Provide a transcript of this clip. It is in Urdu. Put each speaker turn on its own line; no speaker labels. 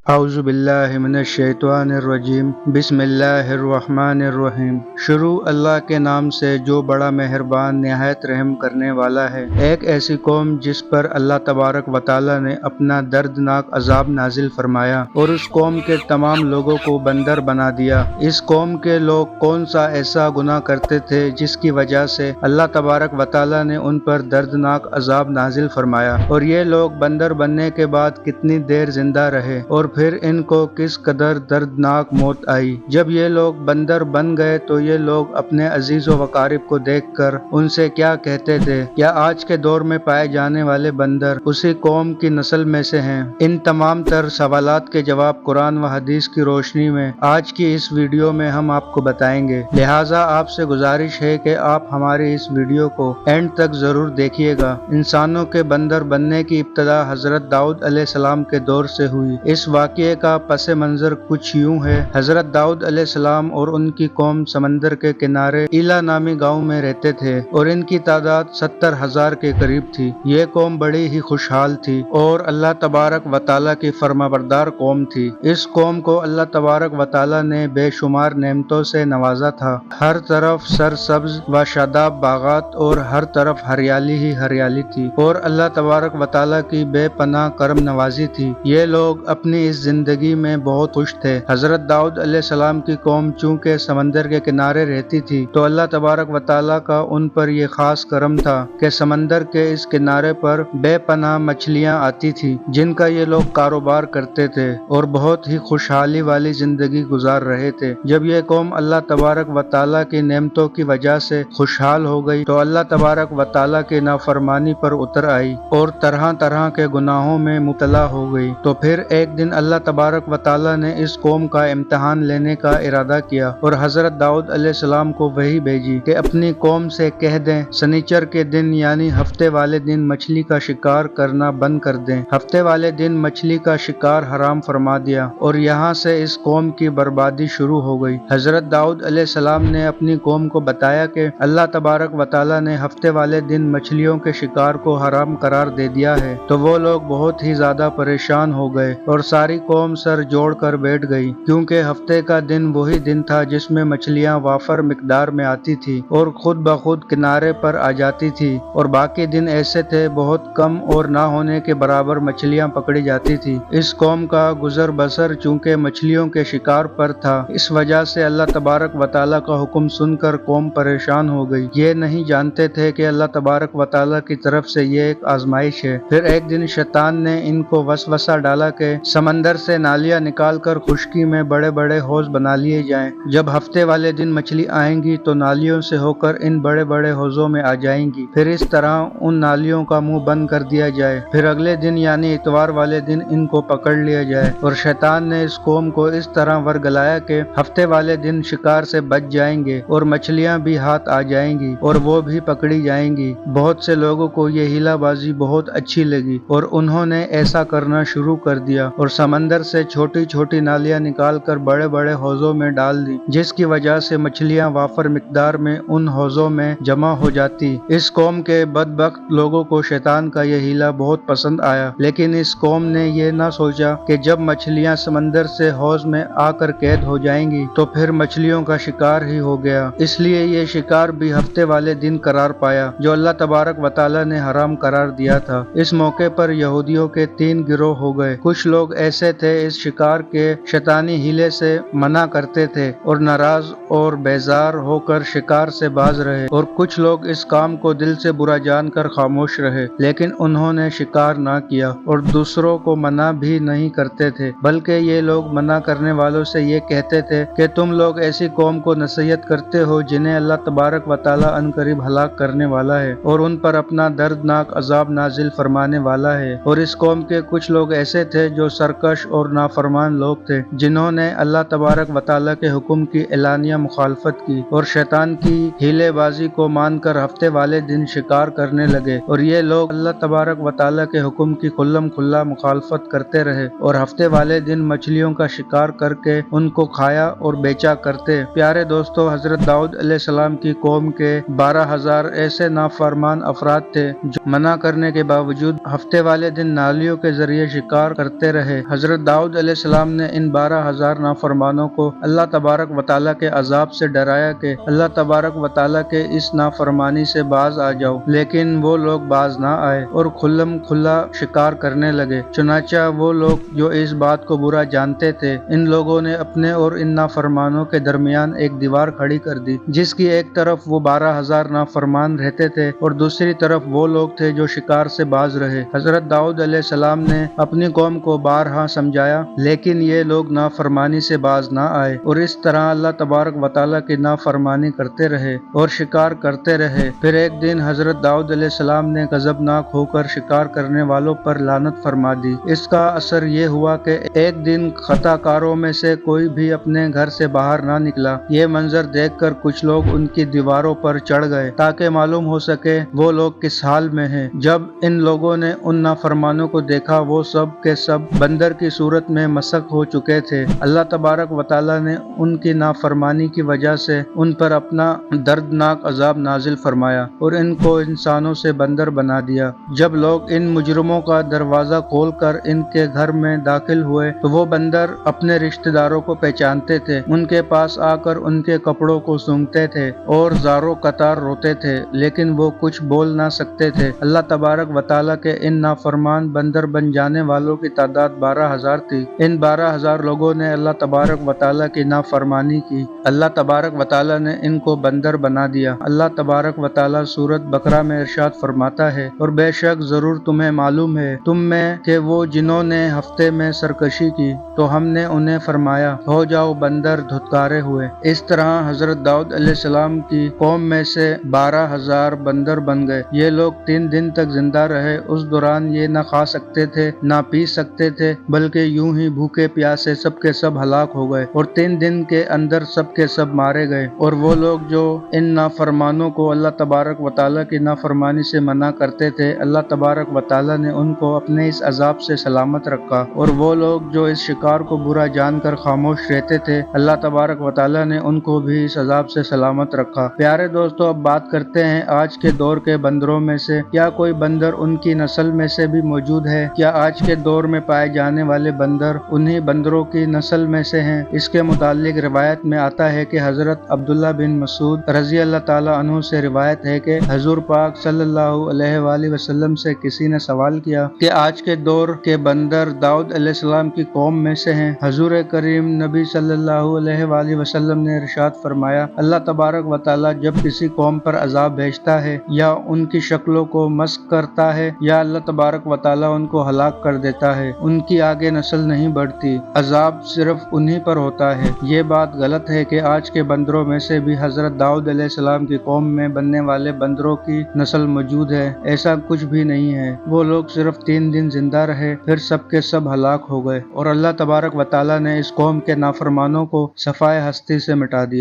اعوذ باللہ من الشیطان الرجیم بسم اللہ الرحمن الرحیم۔ شروع اللہ کے نام سے جو بڑا مہربان نہایت رحم کرنے والا ہے۔ ایک ایسی قوم جس پر اللہ تبارک و تعالی نے اپنا دردناک عذاب نازل فرمایا اور اس قوم کے تمام لوگوں کو بندر بنا دیا۔ اس قوم کے لوگ کون سا ایسا گناہ کرتے تھے جس کی وجہ سے اللہ تبارک و تعالی نے ان پر دردناک عذاب نازل فرمایا، اور یہ لوگ بندر بننے کے بعد کتنی دیر زندہ رہے اور پھر ان کو کس قدر دردناک موت آئی۔ جب یہ لوگ بندر بن گئے تو یہ لوگ اپنے عزیز و اقارب کو دیکھ کر ان سے کیا کہتے تھے، کیا آج کے دور میں پائے جانے والے بندر اسی قوم کی نسل میں سے ہیں؟ ان تمام تر سوالات کے جواب قرآن و حدیث کی روشنی میں آج کی اس ویڈیو میں ہم آپ کو بتائیں گے، لہٰذا آپ سے گزارش ہے کہ آپ ہماری اس ویڈیو کو اینڈ تک ضرور دیکھیے گا۔ انسانوں کے بندر بننے کی ابتدا حضرت داؤد علیہ السلام کے دور سے ہوئی۔ اس واقعے کا پس منظر کچھ یوں ہے۔ حضرت داؤد علیہ السلام اور ان کی قوم سمندر کے کنارے ایلا نامی گاؤں میں رہتے تھے اور ان کی تعداد 70,000 کے قریب تھی۔ یہ قوم بڑی ہی خوشحال تھی اور اللہ تبارک و تعالیٰ کی فرمانبردار قوم تھی۔ اس قوم کو اللہ تبارک و تعالیٰ نے بے شمار نعمتوں سے نوازا تھا۔ ہر طرف سرسبز و شاداب باغات اور ہر طرف ہریالی ہی ہریالی تھی اور اللہ تبارک و تعالیٰ کی بے پناہ کرم نوازی تھی۔ یہ لوگ اپنی اس زندگی میں بہت خوش تھے۔ حضرت داؤد علیہ السلام کی قوم چونکہ سمندر کے کنارے رہتی تھی تو اللہ تبارک و تعالیٰ کا ان پر یہ خاص کرم تھا کہ سمندر کے اس کنارے پر بے پناہ مچھلیاں آتی تھی جن کا یہ لوگ کاروبار کرتے تھے اور بہت ہی خوشحالی والی زندگی گزار رہے تھے۔ جب یہ قوم اللہ تبارک و تعالیٰ کی نعمتوں کی وجہ سے خوشحال ہو گئی تو اللہ تبارک و تعالیٰ کی نافرمانی پر اتر آئی اور طرح طرح کے گناہوں میں مبتلا ہو گئی۔ تو پھر ایک دن اللہ تبارک و تعالیٰ نے اس قوم کا امتحان لینے کا ارادہ کیا اور حضرت داؤد علیہ السلام کو وحی بھیجی کہ اپنی قوم سے کہہ دیں سنیچر کے دن یعنی ہفتے والے دن مچھلی کا شکار کرنا بند کر دیں۔ ہفتے والے دن مچھلی کا شکار حرام فرما دیا اور یہاں سے اس قوم کی بربادی شروع ہو گئی۔ حضرت داؤد علیہ السلام نے اپنی قوم کو بتایا کہ اللہ تبارک و تعالیٰ نے ہفتے والے دن مچھلیوں کے شکار کو حرام قرار دے دیا ہے، تو وہ لوگ بہت ہی زیادہ پریشان ہو گئے اور ساری قوم سر جوڑ کر بیٹھ گئی، کیونکہ ہفتے کا دن وہی دن تھا جس میں مچھلیاں وافر مقدار میں آتی تھی اور خود بخود کنارے پر آ جاتی تھی، اور باقی دن ایسے تھے بہت کم اور نہ ہونے کے برابر مچھلیاں پکڑی جاتی تھی۔ اس قوم کا گزر بسر چونکہ مچھلیوں کے شکار پر تھا، اس وجہ سے اللہ تبارک و تعالیٰ کا حکم سن کر قوم پریشان ہو گئی۔ یہ نہیں جانتے تھے کہ اللہ تبارک و تعالیٰ کی طرف سے یہ ایک آزمائش ہے۔ پھر ایک دن شیطان نے ان کو وسوسہ ڈالا کہ سمندر سے نالیاں نکال کر خشکی میں بڑے بڑے حوض بنا لیے جائیں۔ جب ہفتے والے دن مچھلی آئیں گی تو نالیوں سے ہو کر ان بڑے بڑے حوضوں میں آ جائیں گی، پھر اس طرح ان نالیوں کا منہ بند کر دیا جائے، پھر اگلے دن یعنی اتوار والے دن ان کو پکڑ لیا جائے۔ اور شیطان نے اس قوم کو اس طرح ورگلایا کہ ہفتے والے دن شکار سے بچ جائیں گے اور مچھلیاں بھی ہاتھ آ جائیں گی اور وہ بھی پکڑی جائیں گی۔ بہت سے لوگوں کو یہ ہیلا بازی بہت اچھی لگی اور انہوں نے ایسا کرنا شروع کر دیا اور سمندر سے چھوٹی چھوٹی نالیاں نکال کر بڑے بڑے حوضوں میں ڈال دی، جس کی وجہ سے مچھلیاں وافر مقدار میں ان حوضوں میں جمع ہو جاتی۔ اس قوم کے بدبخت لوگوں کو شیطان کا یہ ہیلا بہت پسند آیا، لیکن اس قوم نے یہ نہ سوچا کہ جب مچھلیاں سمندر سے حوض میں آ کر قید ہو جائیں گی تو پھر مچھلیوں کا شکار ہی ہو گیا۔ اس لیے یہ شکار بھی ہفتے والے دن قرار پایا جو اللہ تبارک و تعالیٰ نے حرام قرار دیا تھا۔ اس موقع پر یہودیوں کے 3 گروہ ہو گئے۔ کچھ لوگ ایسے تھے اس شکار کے شیطانی ہیلے سے منع کرتے تھے اور ناراض اور بیزار ہو کر شکار سے باز رہے، اور کچھ لوگ اس کام کو دل سے برا جان کر خاموش رہے لیکن انہوں نے شکار نہ کیا اور دوسروں کو منع بھی نہیں کرتے تھے، بلکہ یہ لوگ منع کرنے والوں سے یہ کہتے تھے کہ تم لوگ ایسی قوم کو نصیحت کرتے ہو جنہیں اللہ تبارک و تعالیٰ عنقریب ہلاک کرنے والا ہے اور ان پر اپنا دردناک عذاب نازل فرمانے والا ہے۔ اور اس قوم کے کچھ لوگ ایسے تھے جو سرکش اور نافرمان لوگ تھے جنہوں نے اللہ تبارک و تعالیٰ کے حکم کی اعلانیہ مخالفت کی اور شیطان کی ہیلے بازی کو مان کر ہفتے والے دن شکار کرنے لگے، اور یہ لوگ اللہ تبارک و تعالیٰ کے حکم کی کھلم کھلا مخالفت کرتے رہے اور ہفتے والے دن مچھلیوں کا شکار کر کے ان کو کھایا اور بیچا کرتے۔ پیارے دوستو، حضرت داؤد علیہ السلام کی قوم کے 12,000 ایسے نافرمان افراد تھے جو منع کرنے کے باوجود ہفتے والے دن نالیوں کے ذریعے شکار کرتے رہے۔ حضرت داؤد علیہ السلام نے ان 12,000 نافرمانوں کو اللہ تبارک و تعالیٰ کے عذاب سے ڈرایا کہ اللہ تبارک و تعالیٰ کے اس نافرمانی سے باز آ جاؤ، لیکن وہ لوگ باز نہ آئے اور کھلم کھلا شکار کرنے لگے۔ چنانچہ وہ لوگ جو اس بات کو برا جانتے تھے، ان لوگوں نے اپنے اور ان نافرمانوں کے درمیان ایک دیوار کھڑی کر دی، جس کی ایک طرف وہ 12,000 نافرمان رہتے تھے اور دوسری طرف وہ لوگ تھے جو شکار سے باز رہے۔ حضرت داؤد علیہ السلام نے اپنی قوم کو بارہا سمجھایا، لیکن یہ لوگ نافرمانی سے باز نہ آئے اور اس طرح اللہ تبارک و تعالیٰ کی نافرمانی کرتے رہے اور شکار کرتے رہے۔ پھر ایک دن حضرت داؤد علیہ السلام نے غضبناک ہو کر شکار کرنے والوں پر لعنت فرما دی۔ اس کا اثر یہ ہوا کہ ایک دن خطا کاروں میں سے کوئی بھی اپنے گھر سے باہر نہ نکلا۔ یہ منظر دیکھ کر کچھ لوگ ان کی دیواروں پر چڑھ گئے تاکہ معلوم ہو سکے وہ لوگ کس حال میں ہیں۔ جب ان لوگوں نے ان نافرمانوں کو دیکھا، وہ سب کے سب بندر کی صورت میں مسخ ہو چکے تھے۔ اللہ تبارک و تعالیٰ نے ان کی نافرمانی کی وجہ سے ان پر اپنا دردناک عذاب نازل فرمایا اور ان کو انسانوں سے بندر بنا دیا۔ جب لوگ ان مجرموں کا دروازہ کھول کر ان کے گھر میں داخل ہوئے تو وہ بندر اپنے رشتہ داروں کو پہچانتے تھے، ان کے پاس آ کر ان کے کپڑوں کو سونگھتے تھے اور زاروں قطار روتے تھے، لیکن وہ کچھ بول نہ سکتے تھے۔ اللہ تبارک و تعالیٰ کے ان نافرمان بندر بن جانے والوں کی تعداد 12,000 تھی۔ ان 12,000 لوگوں نے اللہ تبارک و تعالیٰ کی نافرمانی کی۔ اللہ تبارک و تعالیٰ نے ان کو بندر بنا دیا۔ اللہ تبارک و تعالیٰ سورۃ بقرہ میں ارشاد فرماتا ہے، اور بے شک ضرور تمہیں معلوم ہے تم میں کہ وہ جنہوں نے ہفتے میں سرکشی کی تو ہم نے انہیں فرمایا ہو جاؤ بندر دھتکارے ہوئے۔ اس طرح حضرت داؤد علیہ السلام کی قوم میں سے 12,000 بندر بن گئے۔ یہ لوگ 3 دن تک زندہ رہے۔ اس دوران یہ نہ کھا سکتے تھے نہ پی سکتے تھے، بلکہ یوں ہی بھوکے پیاسے سب کے سب ہلاک ہو گئے اور 3 دن کے اندر سب کے سب مارے گئے۔ اور وہ لوگ جو ان نافرمانوں کو اللہ تبارک و تعالیٰ کی نافرمانی سے منع کرتے تھے، اللہ تبارک و تعالیٰ نے ان کو اپنے اس عذاب سے سلامت رکھا، اور وہ لوگ جو اس شکار کو برا جان کر خاموش رہتے تھے، اللہ تبارک و تعالیٰ نے ان کو بھی اس عذاب سے سلامت رکھا۔ پیارے دوستو، اب بات کرتے ہیں آج کے دور کے بندروں میں سے کیا کوئی بندر ان کی نسل میں سے بھی موجود ہے؟ کیا آج کے دور میں پائے جانے والے بندر انہی بندروں کی نسل میں سے ہیں؟ اس کے متعلق روایت میں آتا ہے کہ حضرت عبداللہ بن مسعود رضی اللہ تعالیٰ عنہ سے روایت ہے کہ حضور پاک صلی اللہ علیہ وآلہ وسلم سے کسی نے سوال کیا کہ آج کے دور کے بندر داؤد علیہ السلام کی قوم میں سے ہیں؟ حضور کریم نبی صلی اللہ علیہ وآلہ وسلم نے ارشاد فرمایا، اللہ تبارک و تعالیٰ جب کسی قوم پر عذاب بھیجتا ہے یا ان کی شکلوں کو مسخ کرتا ہے یا اللہ تبارک و تعالیٰ ان کو ہلاک کر دیتا ہے، ان کی آگے نسل نہیں بڑھتی، عذاب صرف انہی پر ہوتا ہے۔ یہ بات غلط ہے کہ آج کے بندروں میں سے بھی حضرت داؤد علیہ السلام کی قوم میں بننے والے بندروں کی نسل موجود ہے، ایسا کچھ بھی نہیں ہے۔ وہ لوگ صرف 3 دن زندہ رہے، پھر سب کے سب ہلاک ہو گئے اور اللہ تبارک و تعالیٰ نے اس قوم کے نافرمانوں کو صفائے ہستی سے مٹا دیا۔